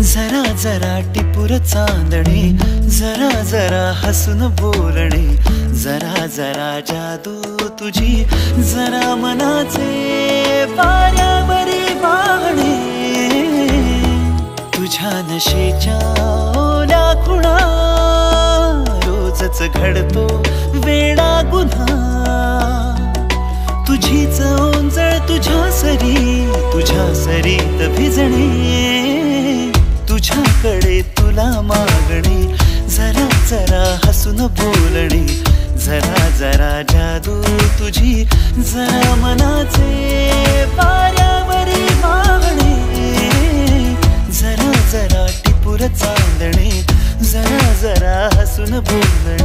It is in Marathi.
जरा जरा टिपूर चांदणे, जरा जरा हसून बोलणे, जरा जरा जादू तुझी, जरा मनाचे वाऱ्यावरी वाहणे, तुझ्या नशेच्या ओल्या खुणा, रोजच घडतो वेडा गुन्हा, तुझीच ओंजळ तुझ्या सरीत भिजणे, तुझ्याकडे तुला मागणे, जरा जरा हसून बोलणे, जरा जरा जादू तुझी, जरा मनाचे वाऱ्यावरी वाहणे, जरा जरा टिपूर चांदणे, जरा जरा हसून बोलणे.